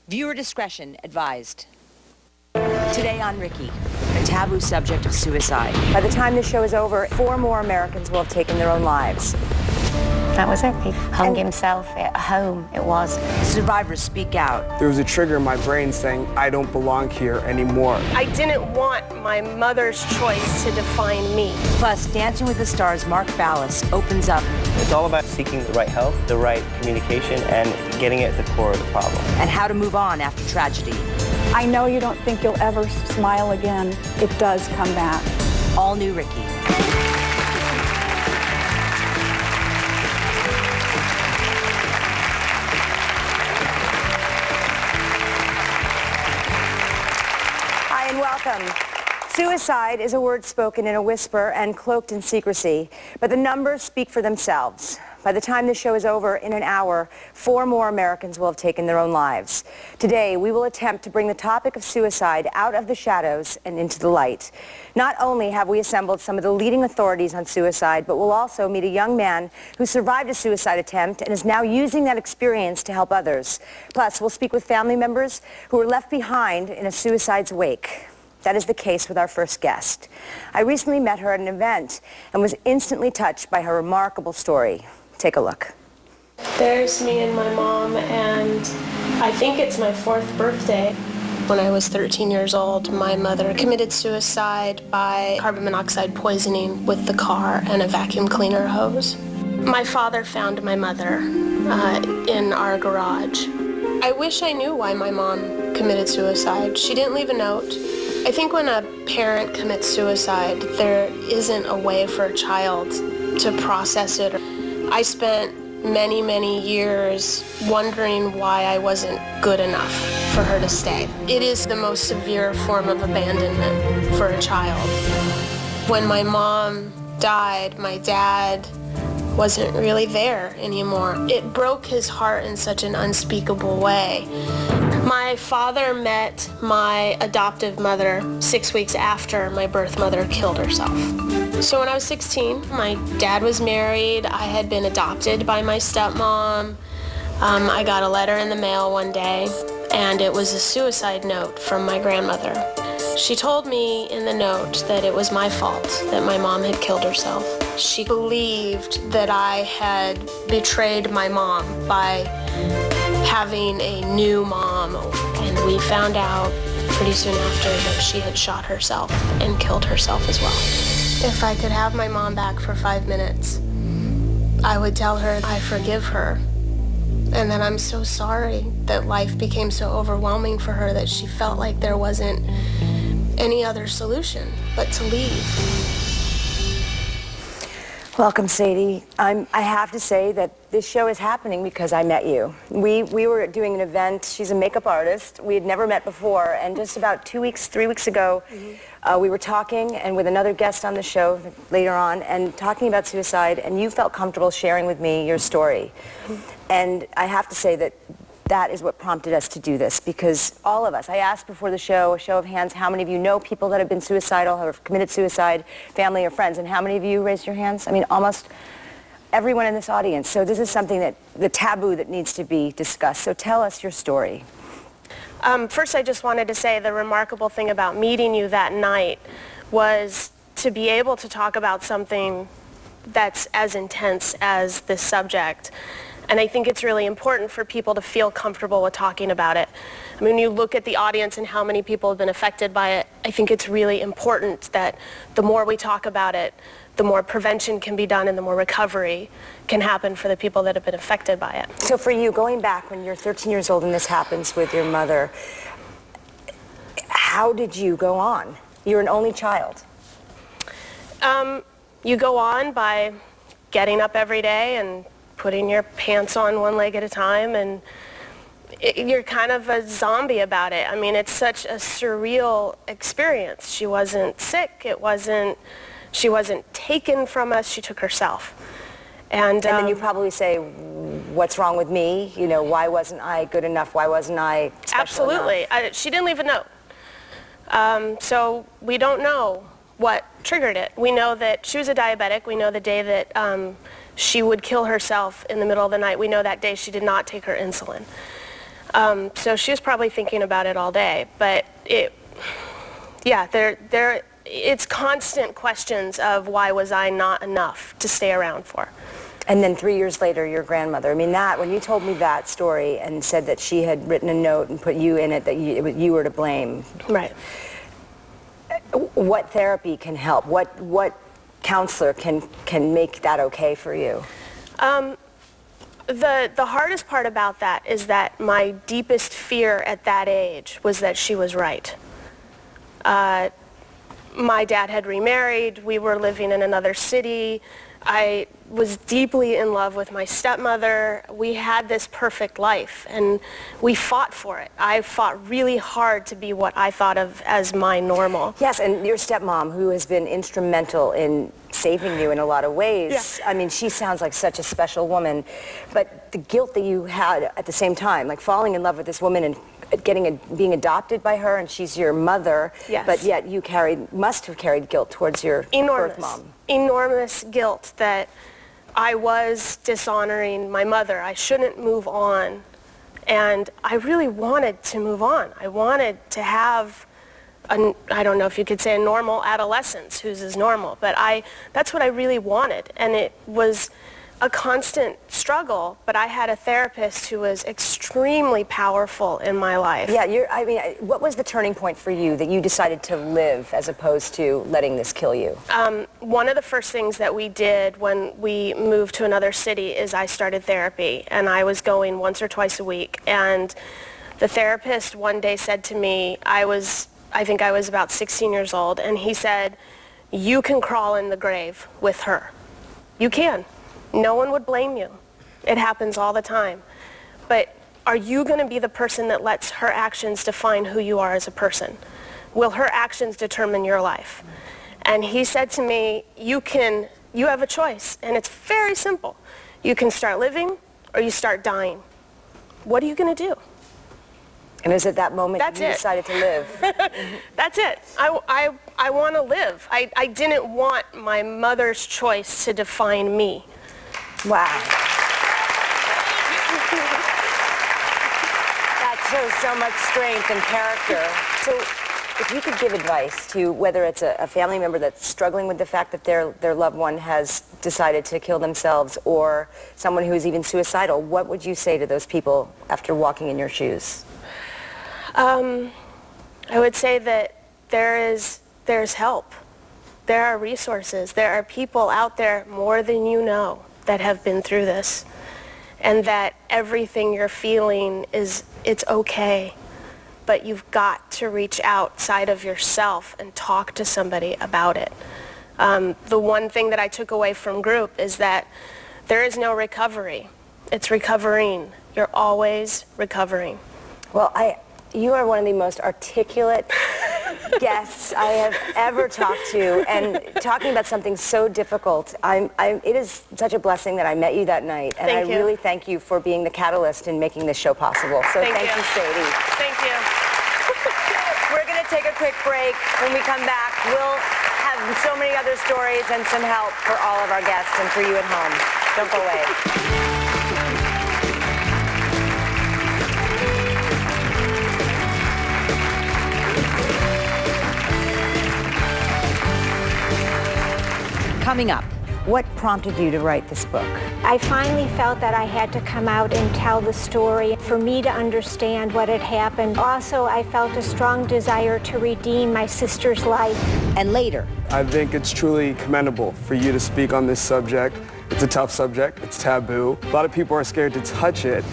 Viewer discretion advised. Today on Ricki, the taboo subject of suicide. By the time this show is over, 4 more Americans will have taken their own lives. That was it. He hung himself at home. It was. Survivors speak out. There was a trigger in my brain saying, I don't belong here anymore. I didn't want my mother's choice to define me. Plus, Dancing with the Stars' Mark Ballas opens up. It's all about seeking the right help, the right communication, and getting at the core of the problem. And how to move on after tragedy. I know you don't think you'll ever smile again. It does come back. All new Ricki. Hi and welcome. Suicide is a word spoken in a whisper and cloaked in secrecy, but the numbers speak for themselves. By the time this show is over, in an hour, 4 more Americans will have taken their own lives. Today, we will attempt to bring the topic of suicide out of the shadows and into the light. Not only have we assembled some of the leading authorities on suicide, but we'll also meet a young man who survived a suicide attempt and is now using that experience to help others. Plus, we'll speak with family members who were left behind in a suicide's wake. That is the case with our first guest. I recently met her at an event and was instantly touched by her remarkable story. Take a look. There's me and my mom, and I think it's my 4th birthday. When I was 13 years old, my mother committed suicide by carbon monoxide poisoning with the car and a vacuum cleaner hose. My father found my mother in our garage. I wish I knew why my mom committed suicide. She didn't leave a note. I think when a parent commits suicide, there isn't a way for a child to process it. I spent many, many years wondering why I wasn't good enough for her to stay. It is the most severe form of abandonment for a child. When my mom died, my dad wasn't really there anymore. It broke his heart in such an unspeakable way. My father met my adoptive mother 6 weeks after my birth mother killed herself. So when I was 16, my dad was married. I had been adopted by my stepmom. I got a letter in the mail one day, and it was a suicide note from my grandmother. She told me in the note that it was my fault that my mom had killed herself. She believed that I had betrayed my mom by having a new mom, and we found out pretty soon after that she had shot herself and killed herself as well. If I could have my mom back for 5 minutes, I would tell her I forgive her and that I'm so sorry that life became so overwhelming for her that she felt like there wasn't any other solution but to leave. Welcome, Saydi. I have to say that this show is happening because I met you. We were doing an event. She's a makeup artist. We had never met before, and just about 3 weeks ago, we were talking and with another guest on the show later on and talking about suicide, and you felt comfortable sharing with me your story. And I have to say that that is what prompted us to do this, because all of us, I asked before the show, a show of hands, how many of you know people that have been suicidal, have committed suicide, family or friends, and how many of you raised your hands? I mean, almost everyone in this audience. So this is something that, the taboo that needs to be discussed. So tell us your story. First, I just wanted to say the remarkable thing about meeting you that night was to be able to talk about something that's as intense as this subject. And I think it's really important for people to feel comfortable with talking about it. I mean, when you look at the audience and how many people have been affected by it, I think it's really important that the more we talk about it, the more prevention can be done and the more recovery can happen for the people that have been affected by it. So for you, going back when you're 13 years old and this happens with your mother, how did you go on? You're an only child. You go on by getting up every day and putting your pants on one leg at a time, and you're kind of a zombie about it. I mean, it's such a surreal experience. She wasn't sick. She wasn't taken from us. She took herself. And then you probably say, what's wrong with me? You know, why wasn't I good enough? Why wasn't I special absolutely. She didn't leave a note. So we don't know what triggered it. We know that she was a diabetic. We know the day that she would kill herself in the middle of the night. We know that day she did not take her insulin. So she was probably thinking about it all day. But it's constant questions of why was I not enough to stay around for. And then 3 years later, your grandmother. I mean, when you told me that story and said that she had written a note and put you in it, that you were to blame. Right. What therapy can help? What counselor can make that okay for you? The hardest part about that is that my deepest fear at that age was that she was right. My dad had remarried. We were living in another city. I was deeply in love with my stepmother. We had this perfect life, and we fought for it. I fought really hard to be what I thought of as my normal. Yes, and your stepmom, who has been instrumental in saving you in a lot of ways. Yeah. I mean, she sounds like such a special woman. But the guilt that you had at the same time, like falling in love with this woman and being adopted by her, and she's your mother, yes. But yet you must have carried guilt towards your birth mom. Enormous guilt that I was dishonoring my mother. I shouldn't move on. And I really wanted to move on. I wanted to have I don't know if you could say a normal adolescence, whose is normal, but that's what I really wanted. And it was a constant struggle, but I had a therapist who was extremely powerful in my life. Yeah, what was the turning point for you that you decided to live as opposed to letting this kill you? One of the first things that we did when we moved to another city is I started therapy, and I was going once or twice a week. And the therapist one day said to me, I think I was about 16 years old, and he said, "You can crawl in the grave with her. You can. No one would blame you. It happens all the time. But are you going to be the person that lets her actions define who you are as a person? Will her actions determine your life?" And he said to me, you have a choice, and it's very simple. You can start living or you start dying. What are you going to do? And is it that moment you decided to live? That's it. I want to live. I didn't want my mother's choice to define me. Wow. That shows so much strength and character. So if you could give advice to whether it's a family member that's struggling with the fact that their loved one has decided to kill themselves, or someone who's even suicidal, what would you say to those people after walking in your shoes? I would say that there's help. There are resources. There are people out there more than you know that have been through this, and that everything you're feeling it's okay, but you've got to reach outside of yourself and talk to somebody about it. The one thing that I took away from group is that there is no recovery. It's recovering. You're always recovering. Well, you are one of the most articulate guests I have ever talked to, and talking about something so difficult. It is such a blessing that I met you that night, and I really thank you for being the catalyst in making this show possible. So thank you, Saydi. Thank you. We're going to take a quick break. When we come back, we'll have so many other stories and some help for all of our guests and for you at home. Don't go away. Coming up, what prompted you to write this book? I finally felt that I had to come out and tell the story for me to understand what had happened. Also, I felt a strong desire to redeem my sister's life. And later, I think it's truly commendable for you to speak on this subject. It's a tough subject. It's taboo. A lot of people are scared to touch it.